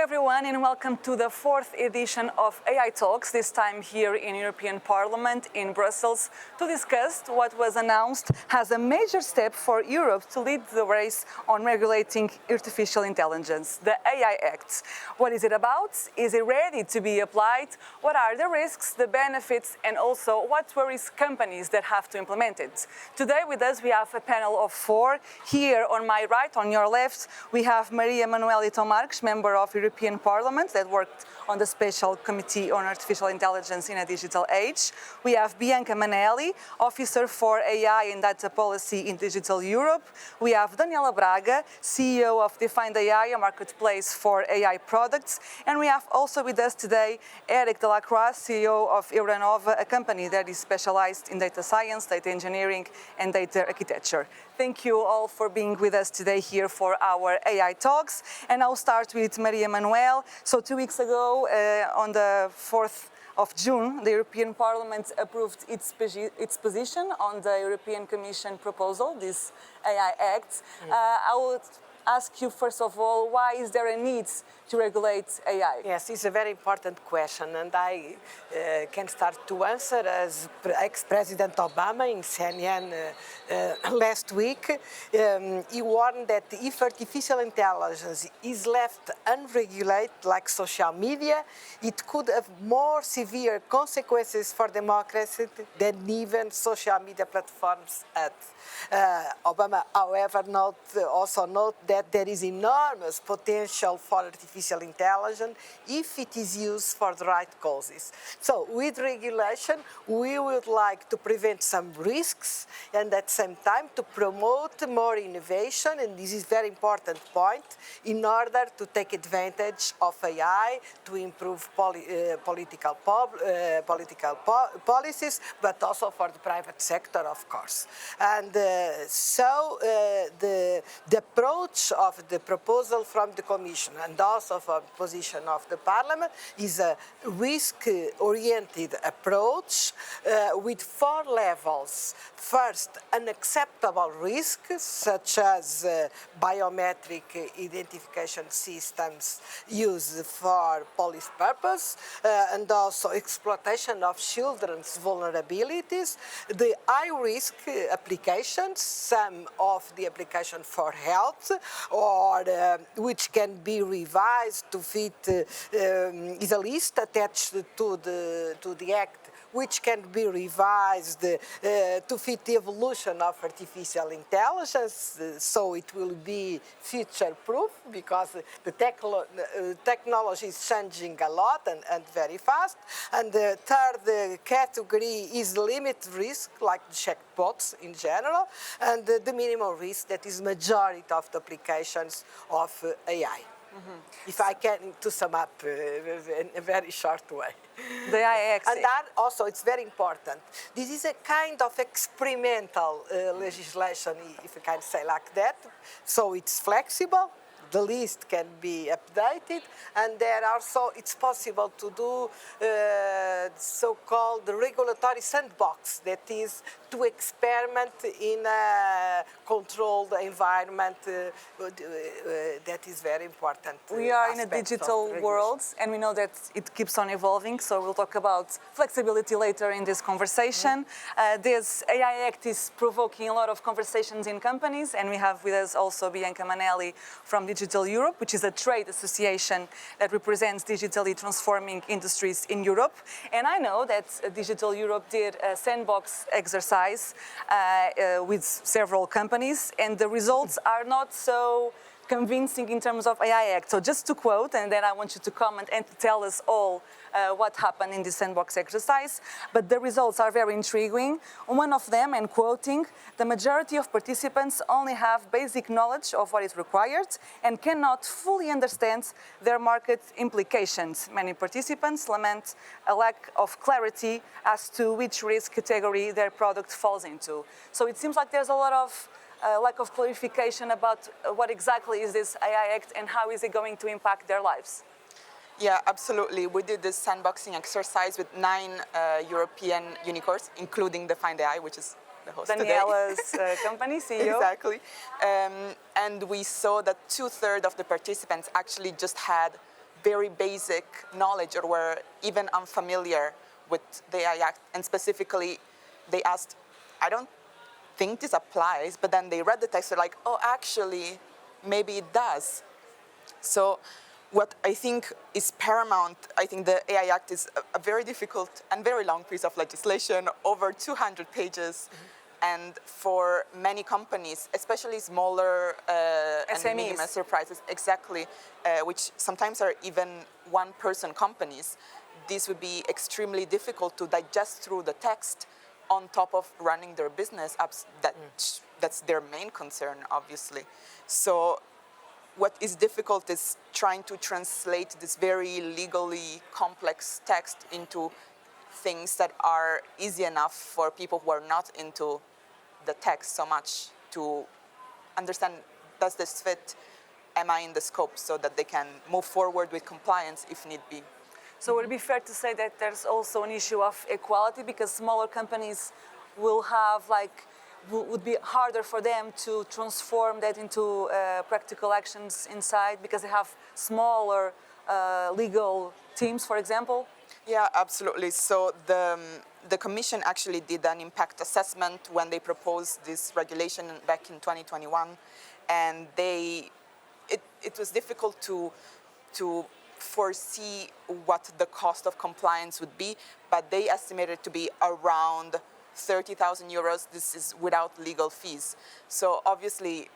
everyone, and welcome to the fourth edition of AI Talks, this time here in European Parliament in Brussels, to discuss what was announced as a major step for Europe to lead the race on regulating artificial intelligence, the AI Act. What is it about? Is it ready to be applied? What are the risks, the benefits, and also what worries companies that have to implement it? Today with us we have a panel of four. Here on my right, on your left, we have Maria Leitão Marques, member of European Parliament that worked on the Special Committee on Artificial Intelligence in a Digital Age. We have Bianca Manelli, Officer for AI and Data Policy in Digital Europe. We have Daniela Braga, CEO of Defined.AI, a marketplace for AI products. And we have also with us today Delacroix, CEO of Euranova, a company that is specialized in data science, data engineering, and data architecture. Thank you all for being with us today here for our AI Talks. And I'll start with Maria Manuel. So 2 weeks ago, on the 4th of June, the European Parliament approved its position on the European Commission proposal, this AI Act. I would ask you, first of all, why is there a need to regulate AI? Yes, it's a very important question, and I can start to answer as ex-President Obama in CNN last week. He warned that if artificial intelligence is left unregulated, like social media, it could have more severe consequences for democracy than even social media platforms had. Obama, however, also noted that there is enormous potential for artificial intelligence if it is used for the right causes. So with regulation, we would like to prevent some risks and at the same time to promote more innovation, and this is a very important point, in order to take advantage of AI to improve political policies, but also for the private sector, of course. And so the approach of the proposal from the Commission and also from the position of the Parliament is a risk-oriented approach with 4 levels. First, unacceptable risks, such as biometric identification systems used for police purpose, and also exploitation of children's vulnerabilities, the high-risk applications, some of the application for health, or which can be revised to fit is a list attached to the Act, which can be revised to fit the evolution of artificial intelligence, so it will be future-proof, because the technology is changing a lot and very fast. And the third category is limit risk, like the checkbox in general, and the minimum risk, that is majority of the applications of AI. If I can to sum up in a very short way. The AI Act. And that also, it's very important. This is a kind of experimental legislation, if you can say like that. So it's flexible. The list can be updated, and there also it's possible to do so-called regulatory sandbox, that is to experiment in a controlled environment. That is very important. We are in a digital world, and we know that it keeps on evolving, so we'll talk about flexibility later in this conversation. This AI Act is provoking a lot of conversations in companies, and we have with us also Bianca Manelli from Digital Europe, which is a trade association that represents digitally transforming industries in Europe. And I know that Digital Europe did a sandbox exercise with several companies, and the results are not so convincing in terms of AI Act. So just to quote, and then I want you to comment and to tell us all what happened in this sandbox exercise, but the results are very intriguing. One of them, and quoting, the majority of participants only have basic knowledge of what is required and cannot fully understand their market implications. Many participants lament a lack of clarity as to which risk category their product falls into. So it seems like there's a lot of lack of clarification about what exactly is this AI Act and how is it going to impact their lives. Yeah, absolutely. We did this sandboxing exercise with 9 European unicorns, including Defined.AI, which is the host Daniela's company, CEO. Exactly. And we saw that 2/3 of the participants actually just had very basic knowledge or were even unfamiliar with the AI Act. And specifically, they asked, I don't think this applies, but then they read the text, they're like, oh, actually, maybe it does. So what I think is paramount, I think the AI Act is a very difficult and very long piece of legislation, over 200 pages. And for many companies, especially smaller and medium enterprises, exactly, which sometimes are even one-person companies, this would be extremely difficult to digest through the text on top of running their business apps. That's their main concern, obviously. So what is difficult is trying to translate this very legally complex text into things that are easy enough for people who are not into the text so much to understand, does this fit? Am I in the scope, so that they can move forward with compliance if need be. So would it be fair to say that there's also an issue of equality, because smaller companies will have would be harder for them to transform that into practical actions inside because they have smaller legal teams, for example? Yeah, absolutely. So the Commission actually did an impact assessment when they proposed this regulation back in 2021, and it was difficult to foresee what the cost of compliance would be, but they estimated it to be around 30,000 euros. This is without legal fees. So obviously,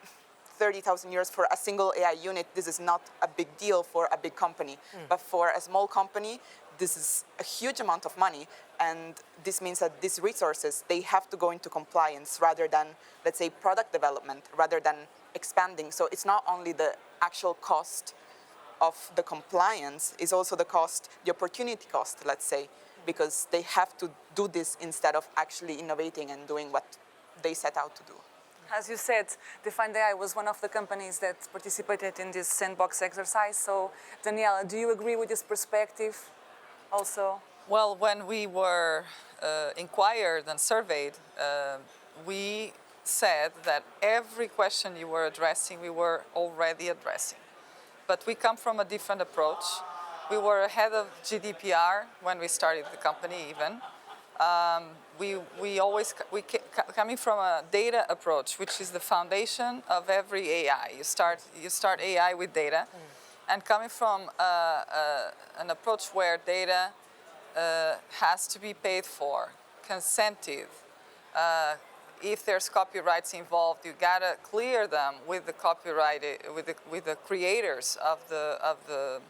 30,000 euros for a single AI unit, this is not a big deal for a big company. But for a small company, this is a huge amount of money. And this means that these resources, they have to go into compliance rather than, let's say, product development, rather than expanding. So it's not only the actual cost of the compliance, it's also the cost, the opportunity cost, let's say, because they have to do this instead of actually innovating and doing what they set out to do. As you said, Defined.AI was one of the companies that participated in this sandbox exercise. So, Daniela, do you agree with this perspective also? Well, when we were inquired and surveyed, we said that every question you were addressing, we were already addressing. But we come from a different approach. We were ahead of GDPR when we started the company even. Coming from a data approach, which is the foundation of every AI. You start AI with data, and coming from an approach where data has to be paid for, consented. If there's copyrights involved, you gotta clear them with the with the creators of the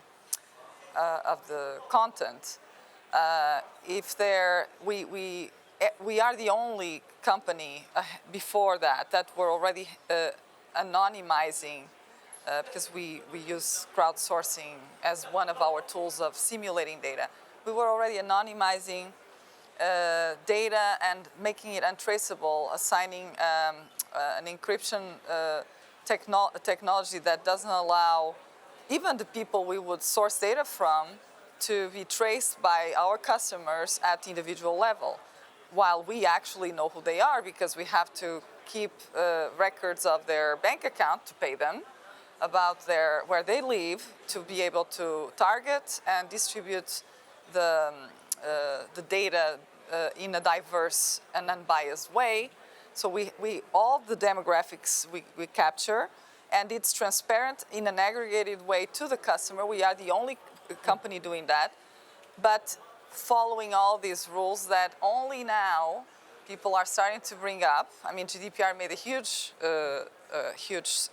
content. We are the only company before that were already anonymizing, because we use crowdsourcing as one of our tools of simulating data. We were already anonymizing data and making it untraceable, assigning an encryption technology that doesn't allow even the people we would source data from to be traced by our customers at the individual level, while we actually know who they are because we have to keep records of their bank account to pay them, about where they live, to be able to target and distribute the data in a diverse and unbiased way. So all the demographics we capture, and it's transparent in an aggregated way to the customer. We are the only company doing that, but following all these rules that only now people are starting to bring up. I mean, GDPR made a huge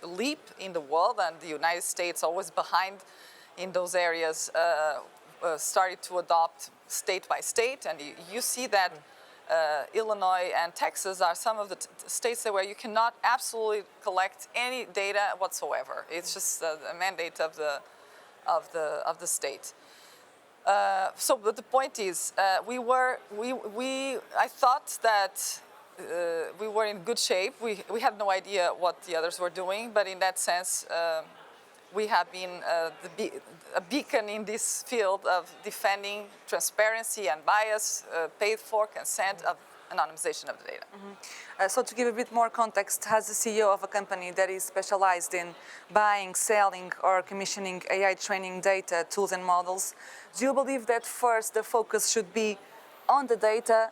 leap in the world, and the United States, always behind in those areas, started to adopt state by state, and you see that Illinois and Texas are some of the states where you cannot absolutely collect any data whatsoever. It's just a mandate of the state. But the point is, I thought that we were in good shape. We had no idea what the others were doing, but in that sense, we have been a beacon in this field of defending transparency and bias, paid for consent of anonymization of the data. So to give a bit more context, as the CEO of a company that is specialized in buying, selling, or commissioning AI training data, tools, and models, do you believe that first the focus should be on the data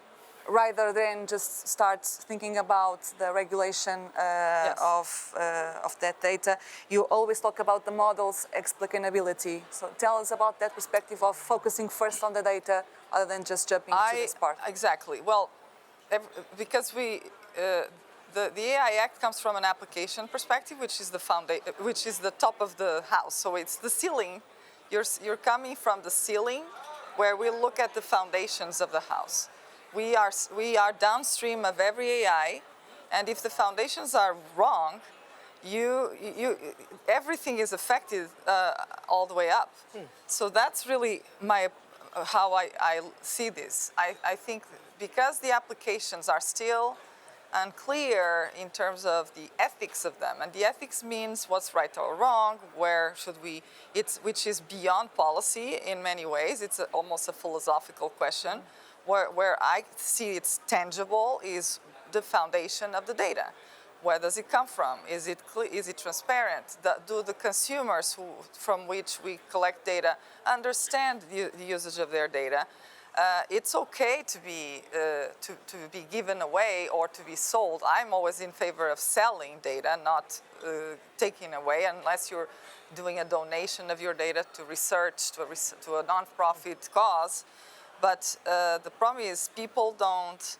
rather than just start thinking about the regulation Yes. of that data? You always talk about the model's explainability. So tell us about that perspective of focusing first on the data rather than just jumping to this part. Exactly. Well, because the AI Act comes from an application perspective, which is which is the top of the house. So it's the ceiling. You're coming from the ceiling, where we look at the foundations of the house. We are downstream of every AI, and if the foundations are wrong, everything is affected all the way up. So that's really how I see this. I think because the applications are still unclear in terms of the ethics of them, and the ethics means what's right or wrong, where should we, which is beyond policy in many ways. It's almost a philosophical question. Where I see it's tangible is the foundation of the data. Where does it come from? Is it transparent? Do the consumers from which we collect data understand the usage of their data? It's okay to be given away or to be sold. I'm always in favor of selling data, not taking away, unless you're doing a donation of your data to research, to a non-profit cause. But the problem is people don't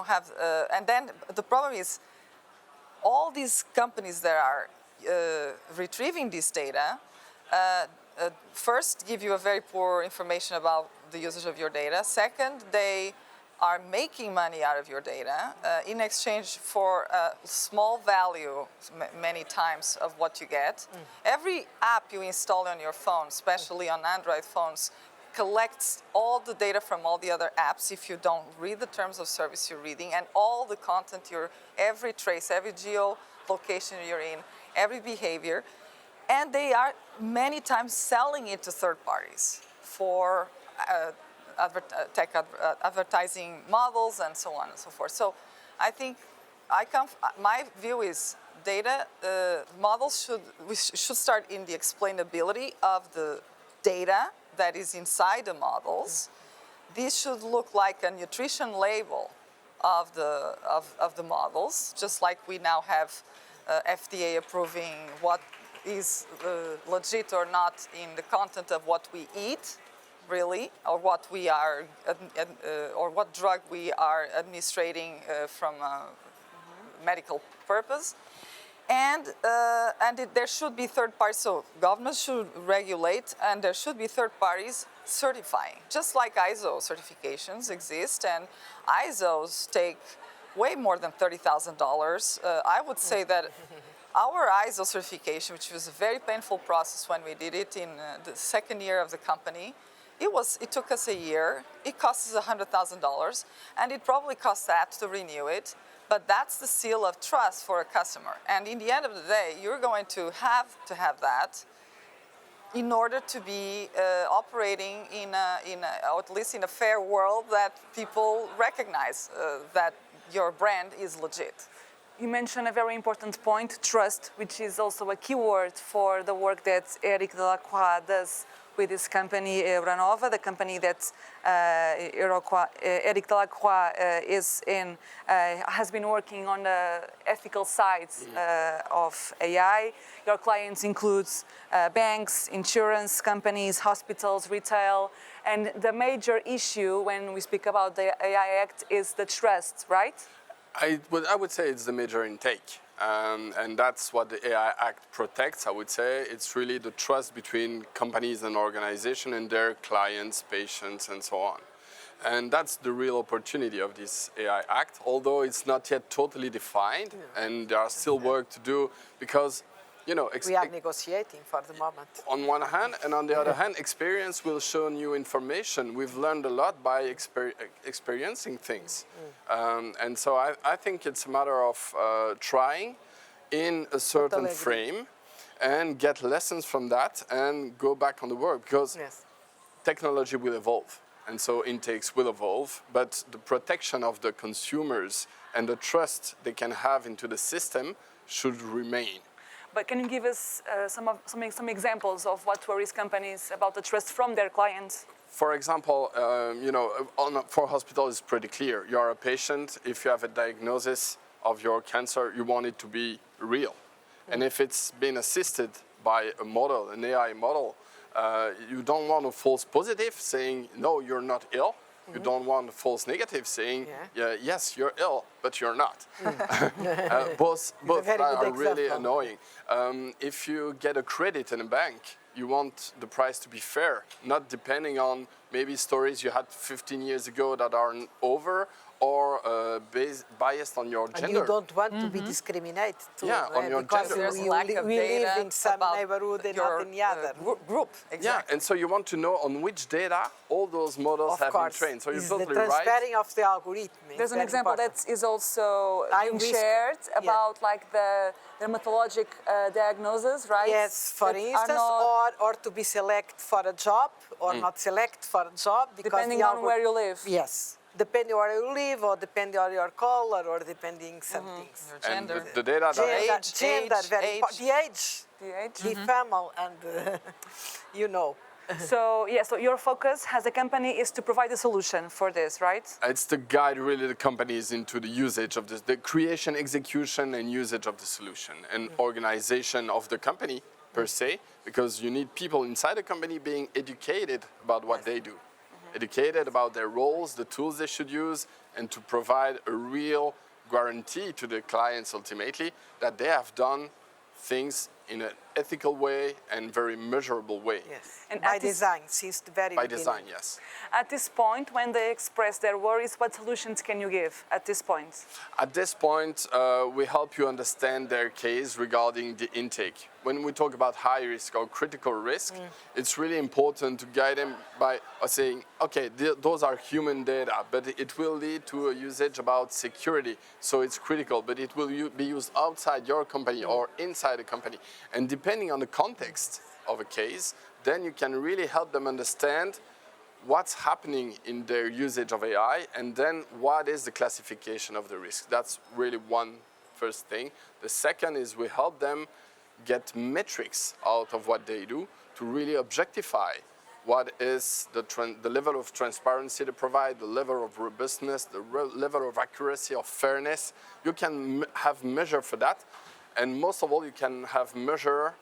have, and then the problem is all these companies that are retrieving this data first give you a very poor information about the usage of your data. Second, they are making money out of your data in exchange for a small value many times of what you get. Every app you install on your phone, especially on Android phones, collects all the data from all the other apps if you don't read the terms of service you're reading, and all the content, every trace, every geolocation you're in, every behavior. And they are many times selling it to third parties for advertising models and so on and so forth. So I think my view is data models should start in the explainability of the data that is inside the models. This should look like a nutrition label of the models, just like we now have FDA approving what is legit or not in the content of what we eat, really, or what we are, or what drug we are administrating from a medical purpose. And there should be third parties, so governments should regulate, and there should be third parties certifying, just like ISO certifications exist, and ISOs take way more than $30,000. I would say that our ISO certification, which was a very painful process when we did it in the second year of the company, it took us a year, it cost us $100,000, and it probably cost that to renew it. But that's the seal of trust for a customer. And in the end of the day, you're going to have that in order to be operating or at least in a fair world that people recognize that your brand is legit. You mentioned a very important point, trust, which is also a keyword for the work that Eric Delacroix does with his company Euranova, the company that Eric Delacroix is in, has been working on the ethical sides of AI. Your clients include banks, insurance companies, hospitals, retail, and the major issue when we speak about the AI Act is the trust, right? I would say it's the major intake. And that's what the AI Act protects, I would say. It's really the trust between companies and organizations and their clients, patients, and so on. And that's the real opportunity of this AI Act, although it's not yet totally defined, and there are still work to do because, you know, we are negotiating for the moment. On one hand, and on the other hand, experience will show new information. We've learned a lot by experiencing things. And so I think it's a matter of trying in a certain frame and get lessons from that and go back on the work because technology will evolve. and so intakes will evolve, but the protection of the consumers and the trust they can have into the system should remain. But can you give us some examples of what worries companies about the trust from their clients? For example, for hospitals, it's pretty clear. You are a patient. If you have a diagnosis of your cancer, you want it to be real. And if it's been assisted by a model, an AI model, you don't want a false positive saying, no, you're not ill. You don't want a false negative saying, yes, you're ill, but you're not. Both are really annoying. If you get a credit in a bank, you want the price to be fair, not depending on maybe stories you had 15 years ago that aren't over, or biased on your gender. And you don't want to be discriminated too, on your because gender. There's lack of we data live in some about neighborhood and your, not in the other. Group, exactly. Yeah, and so you want to know on which data all those models have been trained. So you're it's totally the right. transferring of the algorithm. There's an example that is also being risk. shared about like the dermatologic diagnosis, right? Yes, for That instance, or to be selected for a job or not selected for a job. Because depending on where you live. Yes. Depending where you live, or depending on your color, or depending some things. Your And gender. the data that Gender, very age. important. The age, the family, and So so your focus as a company is to provide a solution for this, right? it's to guide really the companies into the usage of this, the creation, execution, and usage of the solution, and organization of the company per se, because you need people inside the company being educated about what they do, educated about their roles, the tools they should use, and to provide a real guarantee to the clients ultimately that they have done things in an ethical way and very measurable way. Yes. And By at this- design, since the very By beginning. design, yes. At this point, when they express their worries, what solutions can you give at this point? At this point, we help you understand their case regarding the intake. When we talk about high risk or critical risk, it's really important to guide them by saying, okay, those are human data, but it will lead to a usage about security, so it's critical, but it will be used outside your company or inside a company. And depending on the context of a case, then you can really help them understand what's happening in their usage of AI, and then what is the classification of the risk. That's really one first thing. The second is we help them get metrics out of what they do to really objectify what is the level of transparency they provide, the level of robustness, the level of accuracy, of fairness. You can have measure for that, and most of all, you can have measure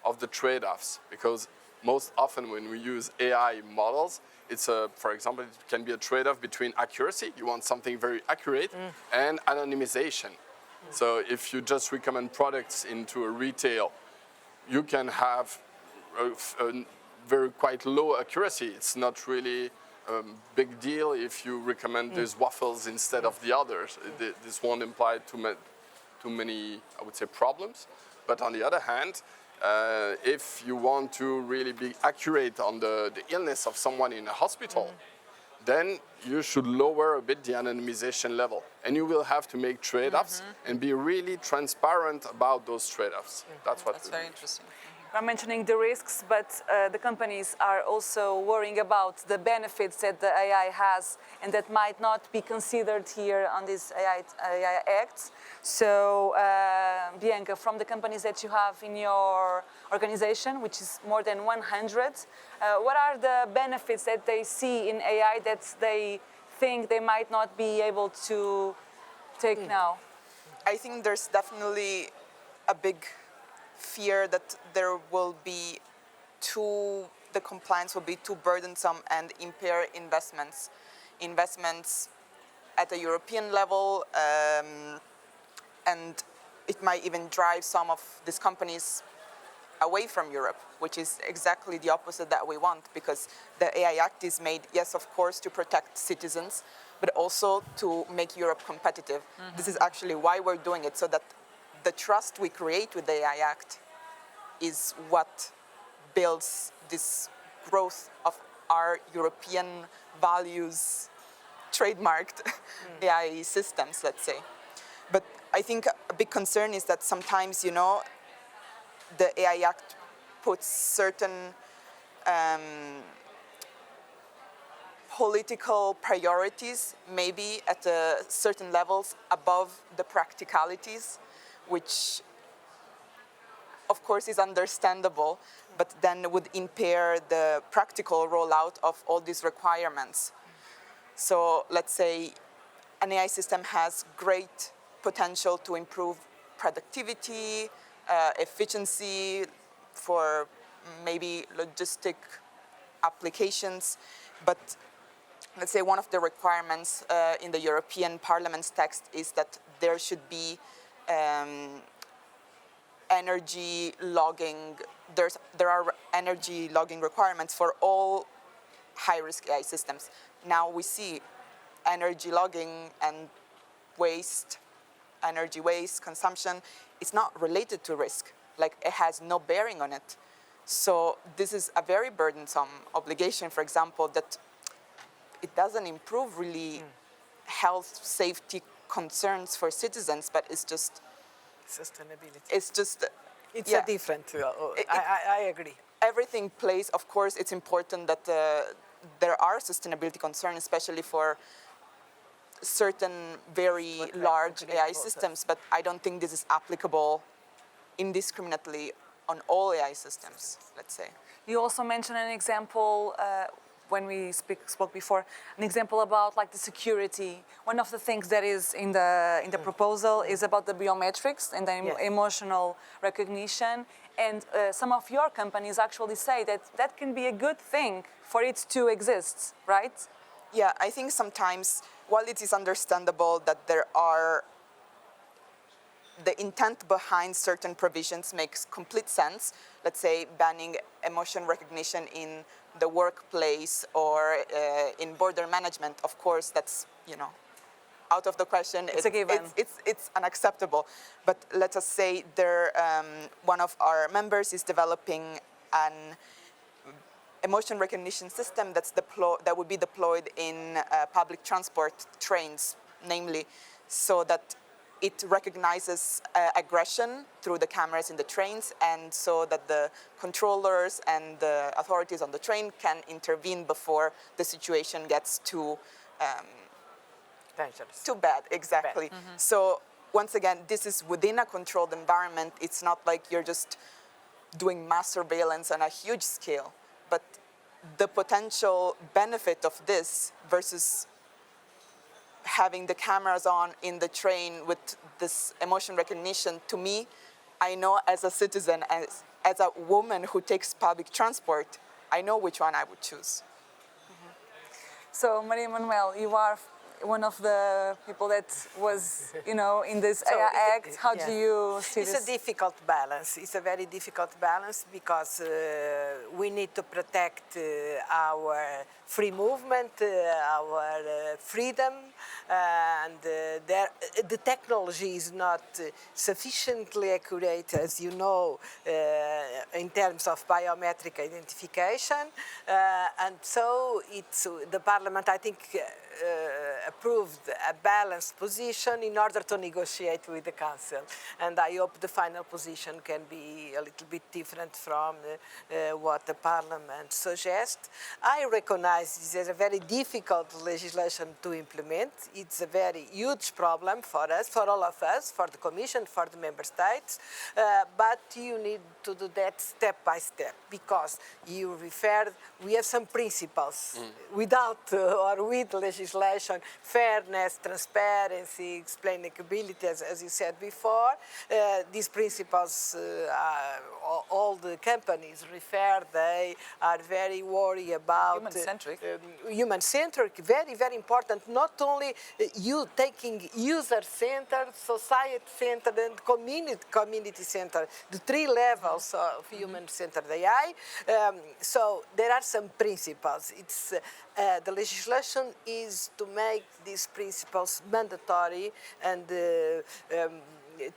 of the trade-offs, because most often when we use AI models, it's for example, it can be a trade-off between accuracy, you want something very accurate, and anonymization. So if you just recommend products into a retail, you can have a very quite low accuracy. It's not really a big deal if you recommend these waffles instead of the others. This won't imply too many, I would say, problems. But on the other hand, if you want to really be accurate on the illness of someone in a hospital, then you should lower a bit the anonymization level. And you will have to make trade-offs and be really transparent about those trade-offs. That's very interesting. We're mentioning the risks, but the companies are also worrying about the benefits that the AI has and that might not be considered here on these AI acts. So, Bianca, from the companies that you have in your organization, which is more than 100, what are the benefits that they see in AI that they think they might not be able to take now? I think there's definitely a big fear that there will be the compliance will be too burdensome and impair investments at a European level, and it might even drive some of these companies away from Europe, which is exactly the opposite that we want, because the AI Act is made, yes, of course, to protect citizens, but also to make Europe competitive. This is actually why we're doing it, so that the trust we create with the AI Act is what builds this growth of our European values, trademarked AI systems, let's say. But I think a big concern is that sometimes, the AI Act puts certain political priorities, maybe at certain levels above the practicalities, which of course is understandable, but then would impair the practical rollout of all these requirements. So let's say an AI system has great potential to improve productivity, efficiency for maybe logistic applications, but let's say one of the requirements in the European Parliament's text is that there should be energy logging. There are energy logging requirements for all high-risk AI systems. Now we see energy logging and energy waste, consumption, is not related to risk. Like, it has no bearing on it. So this is a very burdensome obligation, for example, that it doesn't improve really health, safety concerns for citizens, but it's just Sustainability. It's a different. I agree. Everything plays, of course, it's important that there are sustainability concerns, especially for certain very large AI systems, but I don't think this is applicable indiscriminately on all AI systems, let's say. You also mentioned an example when we spoke before, an example about like the security. One of the things that is in the proposal is about the biometrics and the emotional recognition. And some of your companies actually say that that can be a good thing for it to exist, right? Yeah, I think sometimes, while it is understandable that the intent behind certain provisions makes complete sense, let's say banning emotion recognition in the workplace or in border management, of course, that's, out of the question. It's a given. It's unacceptable. But let us say one of our members is developing an emotion recognition system that would be deployed in public transport trains, namely, so that it recognizes aggression through the cameras in the trains, and so that the controllers and the authorities on the train can intervene before the situation gets too Dangerous. too bad. Exactly. Mm-hmm. So once again, this is within a controlled environment. It's not like you're just doing mass surveillance on a huge scale, but the potential benefit of this versus having the cameras on in the train with this emotion recognition, to me, I know as a citizen, as a woman who takes public transport, I know which one I would choose. Mm-hmm. So, Maria Manuel, you are one of the people that was, in this AI Act. How do you see this? It's a difficult balance. It's a very difficult balance because we need to protect our free movement, our freedom, and the technology is not sufficiently accurate, as you know, in terms of biometric identification. And so the Parliament, I think, approved a balanced position in order to negotiate with the Council. And I hope the final position can be a little bit different from what the Parliament suggests. I recognize this as a very difficult legislation to implement. It's a very huge problem for us, for all of us, for the Commission, for the Member States. But you need to do that step by step, because you referred, we have some principles without or with legislation: fairness, transparency, explainability, as you said before. These principles, all the companies refer, they are very worried about human-centric. Human-centric, very, very important. Not only you taking user-centered, society-centered, and community-centered, the three levels of human-centered AI. So there are some principles. It's the legislation is to make these principles mandatory and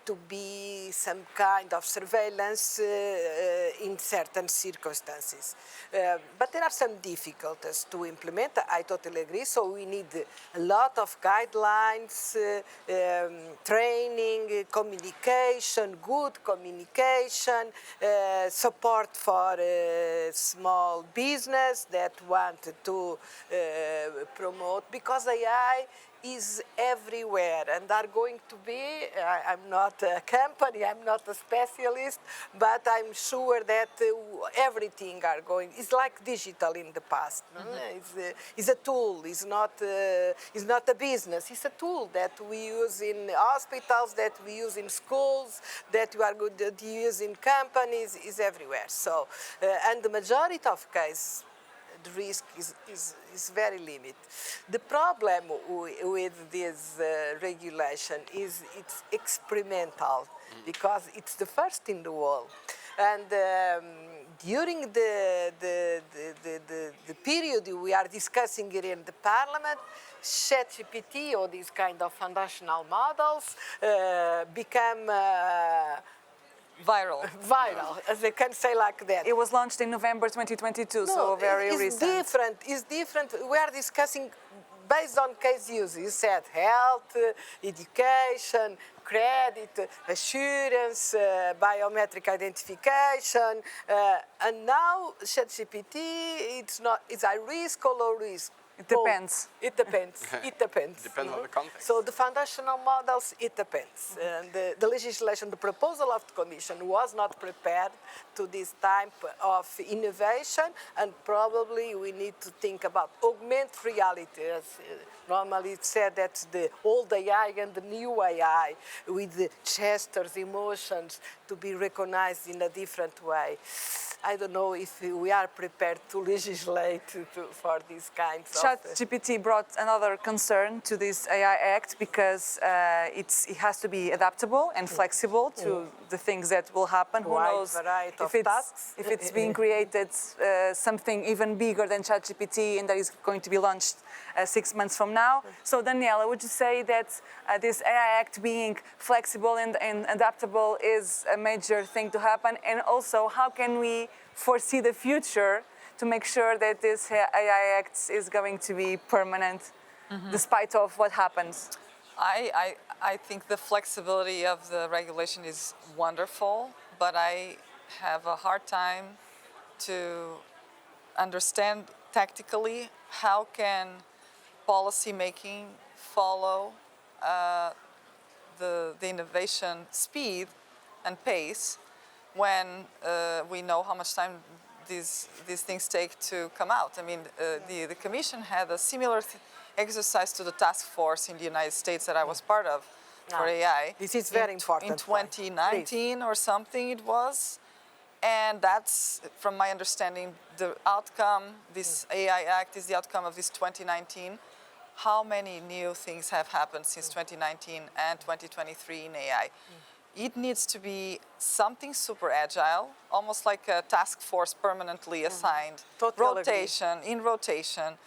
to be some kind of surveillance in certain circumstances. But there are some difficulties to implement, I totally agree, so we need a lot of guidelines, training, communication, good communication, support for small business that want to promote, because AI is everywhere and are going to be, I'm not a company, I'm not a specialist, but I'm sure that everything are going, it's like digital in the past. It's a tool, it's not a business, it's a tool that we use in hospitals, that we use in schools, that we are going to use in companies, is everywhere. So, and the majority of cases, the risk is very limited. The problem with this regulation is it's experimental because it's the first in the world. And during the period we are discussing here in the Parliament, ChatGPT or these kind of foundational models become Viral. viral, as they can say like that. It was launched in November 2022, so very recent. It's different. We are discussing based on case use. You said health, education, credit, assurance, biometric identification, and now ChatGPT, it's a risk or low risk. It depends. It depends. It depends. Depends on the context. So the foundational models, it depends. And the legislation, the proposal of the Commission was not prepared to this type of innovation, and probably we need to think about augmented reality. As normally it's said that the old AI and the new AI with the gestures, emotions to be recognized in a different way. I don't know if we are prepared to legislate for these kinds of... ChatGPT brought another concern to this AI Act because it has to be adaptable and flexible to the things that will happen. Who knows if it's being created something even bigger than ChatGPT and that is going to be launched 6 months from now. So Daniela, would you say that this AI Act being flexible and adaptable is a major thing to happen? And also, how can we foresee the future to make sure that this AI Act is going to be permanent despite of what happens? I think the flexibility of the regulation is wonderful, but I have a hard time to understand tactically how can policy making follow the innovation speed and pace when we know how much time these things take to come out. I mean, the Commission had a similar exercise to the task force in the United States that I was part of for AI. This is very important. In 2019 or something it was. And that's, from my understanding, the outcome, this AI Act is the outcome of this 2019. How many new things have happened since 2019 and 2023 in AI? It needs to be something super agile, almost like a task force permanently assigned, in rotation,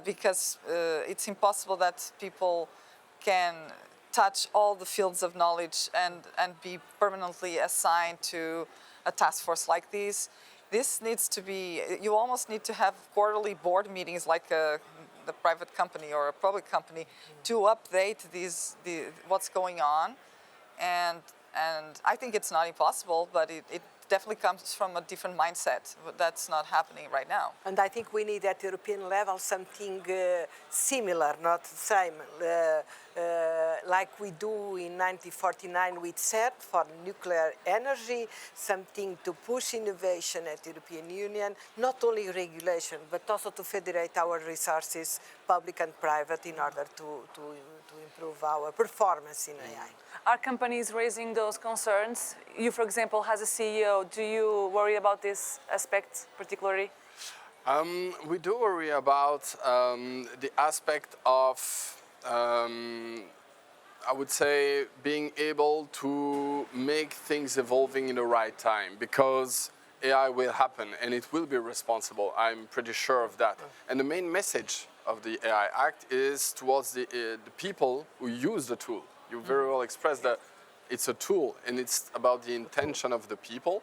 because it's impossible that people can touch all the fields of knowledge and be permanently assigned to a task force like this. This needs to be, you almost need to have quarterly board meetings like the private company or a public company to update what's going on. And I think it's not impossible, but it definitely comes from a different mindset. That's not happening right now. And I think we need at European level something similar, not the same, like we do in 1949 with CERT for nuclear energy, something to push innovation at European Union, not only regulation, but also to federate our resources, public and private, in order to improve our performance in AI. Are companies raising those concerns? You, for example, as a CEO, do you worry about this aspect particularly? We do worry about the aspect of, I would say, being able to make things evolving in the right time, because AI will happen and it will be responsible. I'm pretty sure of that. And the main message of the AI Act is towards the people who use the tool. You very well expressed that it's a tool, and it's about the intention of the people.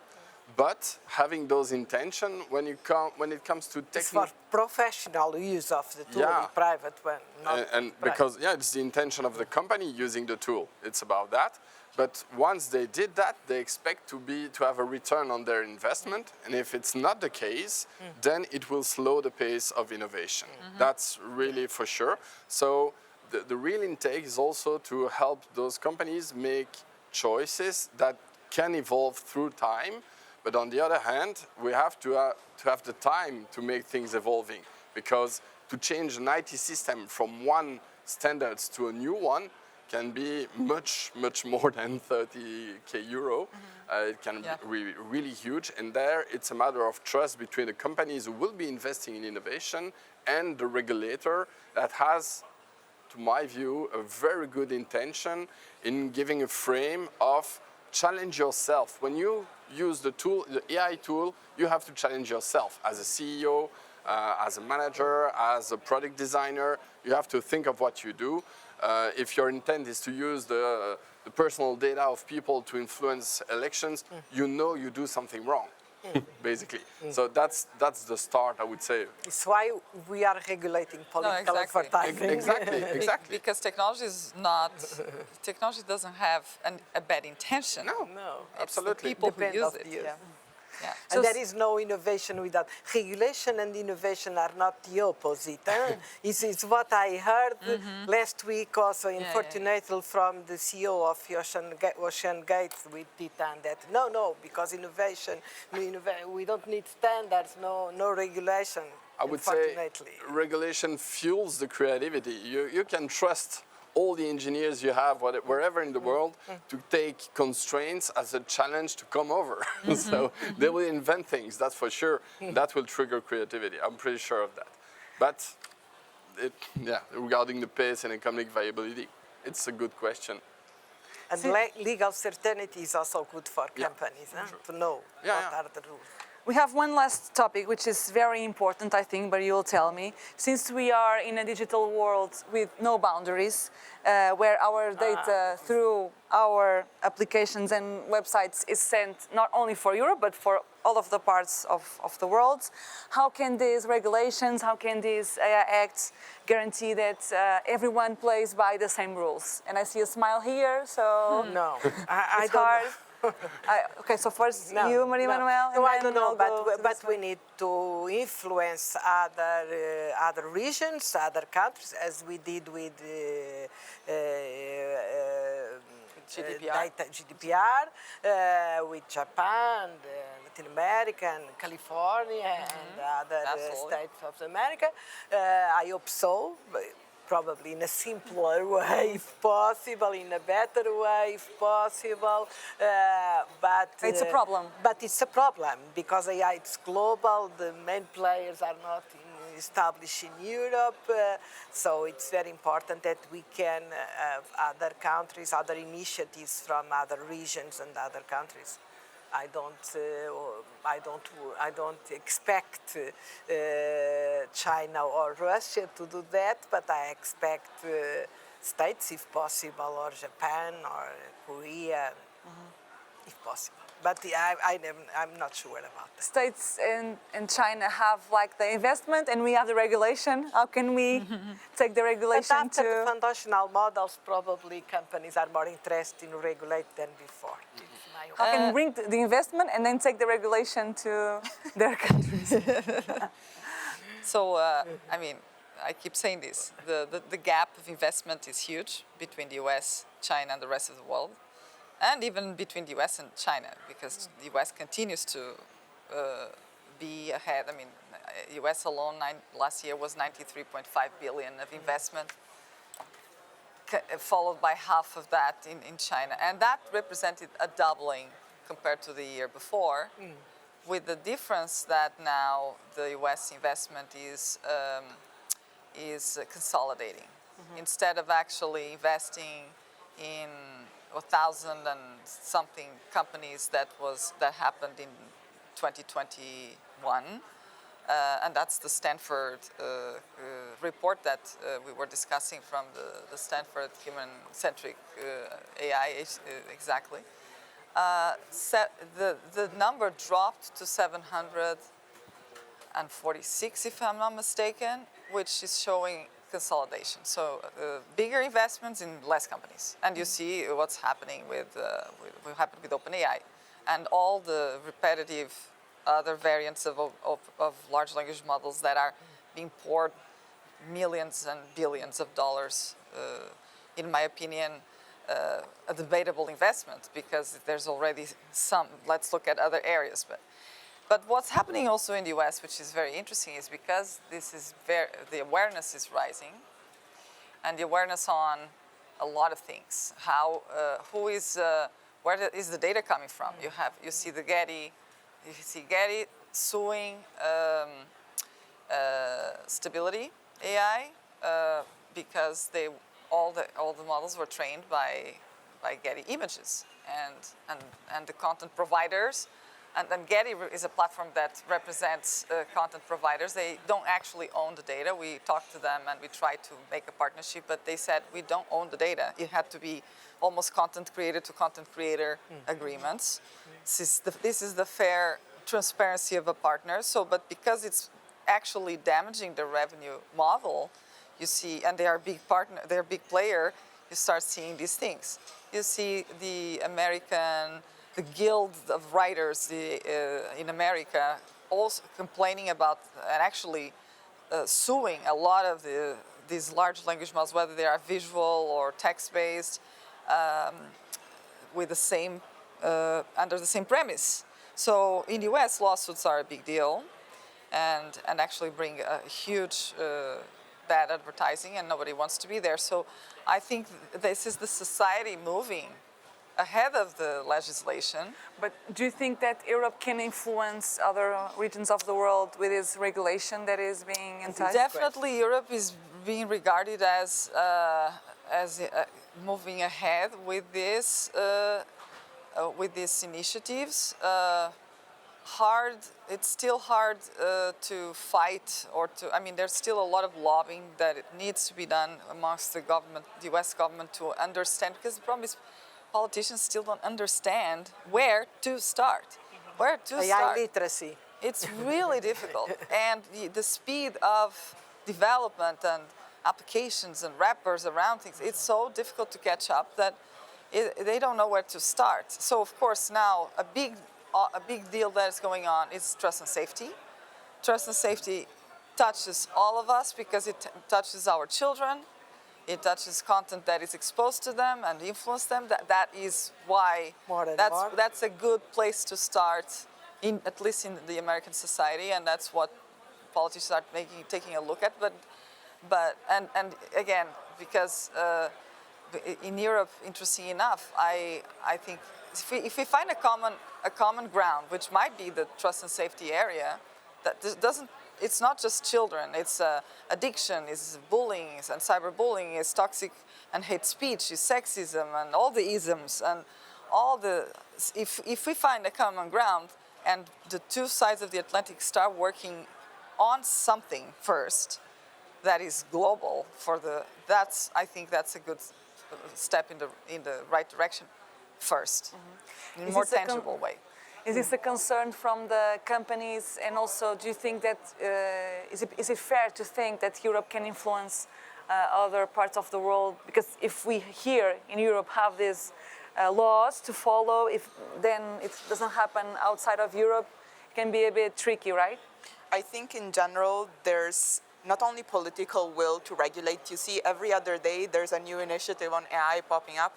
But having those intention when it comes to It's for technical, professional use of the tool, Yeah. the private one, not and private. because it's the intention of the company using the tool. It's about that. But once they did that, they expect to have a return on their investment. And if it's not the case, then it will slow the pace of innovation. That's really for sure. So the real intake is also to help those companies make choices that can evolve through time. But on the other hand, we have to have the time to make things evolving, because to change an IT system from one standards to a new one can be much more than 30k euro. It can be really huge, and there it's a matter of trust between the companies who will be investing in innovation and the regulator that has, to my view, a very good intention in giving a frame of challenge yourself. When you use the tool, the AI tool, you have to challenge yourself as a CEO, as a manager, as a product designer. You have to think of what you do. If your intent is to use the personal data of people to influence elections, you know you do something wrong, basically. So that's the start, I would say. It's why we are regulating political exactly. advertising. Exactly. Because technology is not, technology doesn't have a bad intention. No, It's absolutely. the people who Depends use of it. the use. Yeah. And there is no innovation without regulation, and innovation are not the opposite. It's what I heard last week also, unfortunately, from the CEO of Ocean Gate with Titan, that no, because innovation, we don't need standards, no regulation. I would say regulation fuels the creativity. You can trust all the engineers you have, wherever in the world, to take constraints as a challenge to come over. So they will invent things, that's for sure. That will trigger creativity. I'm pretty sure of that. But regarding the pace and economic viability, it's a good question. And legal certainty is also good for companies to know what are the rules. We have one last topic, which is very important, I think, but you'll tell me. Since we are in a digital world with no boundaries, where our data through our applications and websites is sent not only for Europe, but for all of the parts of the world, how can these regulations, how can these AI acts guarantee that everyone plays by the same rules? And I see a smile here, so No, I it's don't hard. know. Okay, so first you, Maria Manuel, and I then don't know, I'll go to but this we one. need to influence other regions, other countries, as we did with GDPR, with Japan, Latin America, and California, and other states of America. I hope so. Probably in a simpler way, if possible, in a better way, if possible. But It's a problem. But it's a problem because AI is global. The main players are not established in Europe, so it's very important that we can have other countries, other initiatives from other regions and other countries. I don't expect China or Russia to do that, but I expect states, if possible, or Japan or Korea, if possible. But I'm not sure about that. States and China have like the investment and we have the regulation. How can we take the regulation But after the to... foundational models, probably companies are more interested in regulate than before. How can we bring the investment and then take the regulation to their countries? So, I mean, I keep saying this, the gap of investment is huge between the US, China, and the rest of the world. And even between the US and China, because the US continues to be ahead. I mean, US alone last year was 93.5 billion of investment, followed by half of that in China. And that represented a doubling compared to the year before, with the difference that now the US investment is consolidating. Instead of actually investing in 1,000 and something companies that happened in 2021, And that's the Stanford report that we were discussing from the Stanford human-centric AI exactly. The number dropped to 746, if I'm not mistaken, which is showing consolidation. So bigger investments in less companies. And you see what's happening with what happened with OpenAI. And all the repetitive other variants of large language models that are being poured millions and billions of dollars, in my opinion, a debatable investment because there's already some. Let's look at other areas. But what's happening also in the US, which is very interesting, is because this is the awareness is rising, and the awareness on a lot of things. How, where is the data coming from? You see Getty suing Stability AI because all the models were trained by Getty Images and the content providers. And then Getty is a platform that represents content providers. They don't actually own the data. We talked to them and we tried to make a partnership, but they said we don't own the data. It had to be almost content creator to content creator agreements. This is the fair transparency of a partner. So, but because it's actually damaging the revenue model, you see, and they are big partner, they're a big player, you start seeing these things. You see the Guild of Writers in America also complaining about and actually suing a lot of these large language models, whether they are visual or text-based, with the same under the same premise. So in the US, lawsuits are a big deal, and actually bring a huge bad advertising, and nobody wants to be there. So I think this is the society moving ahead of the legislation. But do you think that Europe can influence other regions of the world with this regulation that is being enticed? Definitely, Europe is being regarded as moving ahead with these initiatives. It's still hard to fight there's still a lot of lobbying that it needs to be done amongst the government, the US government, to understand, because the problem is politicians still don't understand where to start. Where to AI start. literacy. It's really difficult. And the speed of development and applications and wrappers around things, it's so difficult to catch up that they don't know where to start. So of course now a big deal that is going on is trust and safety. Trust and safety touches all of us because it touches our children. It touches content that is exposed to them and influence them. That is why that's a good place to start, at least in the American society, and that's what politicians are taking a look at. But again, because in Europe, interesting enough, I think if we find a common ground, which might be the trust and safety area, that doesn't. It's not just children. It's addiction, it's bullying, and cyberbullying, it's toxic and hate speech, it's sexism, and all the isms, and all the. If we find a common ground, and the two sides of the Atlantic start working on something first, that is global I think that's a good step in the right direction first, in a more tangible way. Is this a concern from the companies? And also, do you think that, is it fair to think that Europe can influence other parts of the world? Because if we here in Europe have these laws to follow, then it doesn't happen outside of Europe, it can be a bit tricky, right? I think in general, there's not only political will to regulate. You see every other day there's a new initiative on AI popping up.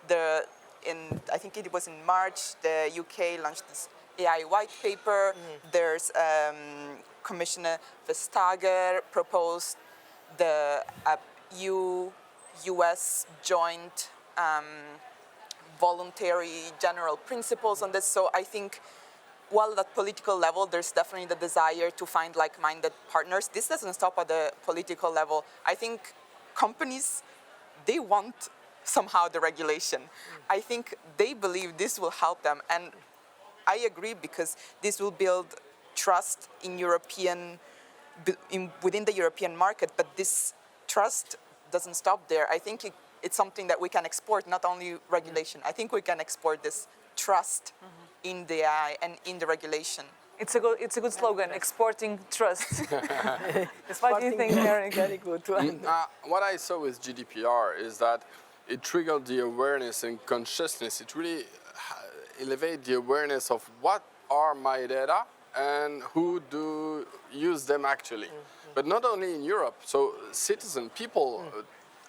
I think it was in March, the UK launched this AI white paper. There's Commissioner Vestager proposed the EU-US joint voluntary general principles on this. So I think while at political level, there's definitely the desire to find like-minded partners. This doesn't stop at the political level. I think companies, they want somehow the regulation. I think they believe this will help them, and I agree because this will build trust in within the European market, but this trust doesn't stop there. I think it's something that we can export, not only regulation. I think we can export this trust in the AI and in the regulation. It's a good slogan, exporting trust. What do you think, Eric? Very good one. What I saw with GDPR is that it triggered the awareness and consciousness. It really elevated the awareness of what are my data and who do use them actually. But not only in Europe. So people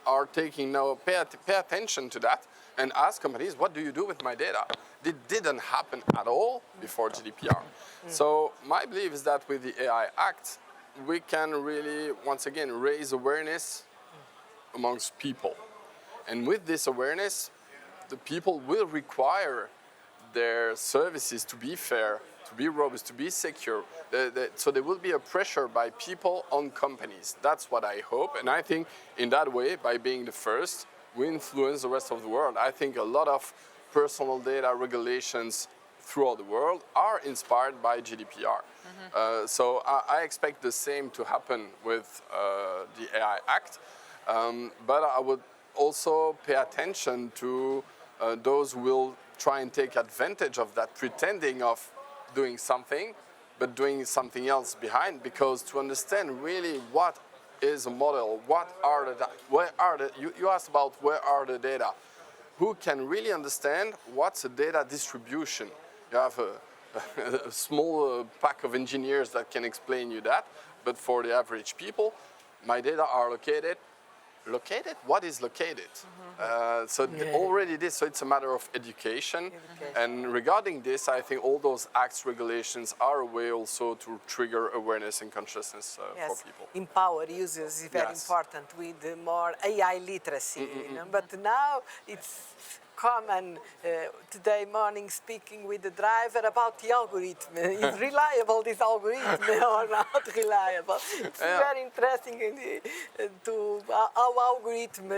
are taking now, pay attention to that and ask companies, what do you do with my data? It didn't happen at all before GDPR. So my belief is that with the AI Act, we can really, once again, raise awareness amongst people. And with this awareness, the people will require their services to be fair, to be robust, to be secure. So there will be a pressure by people on companies. That's what I hope. And I think in that way, by being the first, we influence the rest of the world. I think a lot of personal data regulations throughout the world are inspired by GDPR. So I expect the same to happen with the AI Act. But I would also pay attention to those who will try and take advantage of that, pretending of doing something, but doing something else behind, because to understand really what is a model, you asked about where are the data, who can really understand what's a data distribution. You have a small pack of engineers that can explain you that, but for the average people, my data are located? What is located? Already this, so it's a matter of education. And regarding this, I think all those acts, regulations are a way also to trigger awareness and consciousness for people. Empower users is very important with more AI literacy. But now it's common today morning speaking with the driver about the algorithm. Is reliable this algorithm or not reliable? It's very interesting to how algorithm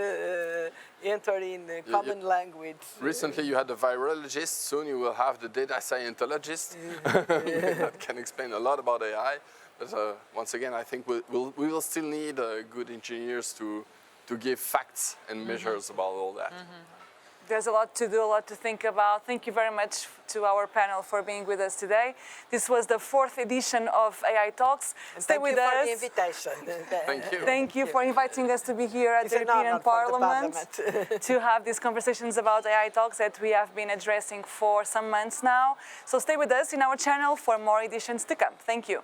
enter in common language. Recently you had the virologist, soon you will have the data scientologist that can explain a lot about AI. But once again, I think we will still need good engineers to give facts and measures about all that. There's a lot to do, a lot to think about. Thank you very much to our panel for being with us today. This was the 4th edition of AI Talks. Stay with us. Thank you for the invitation. Thank you. Thank you for inviting us to be here at the European Parliament to have these conversations about AI Talks that we have been addressing for some months now. So stay with us in our channel for more editions to come. Thank you.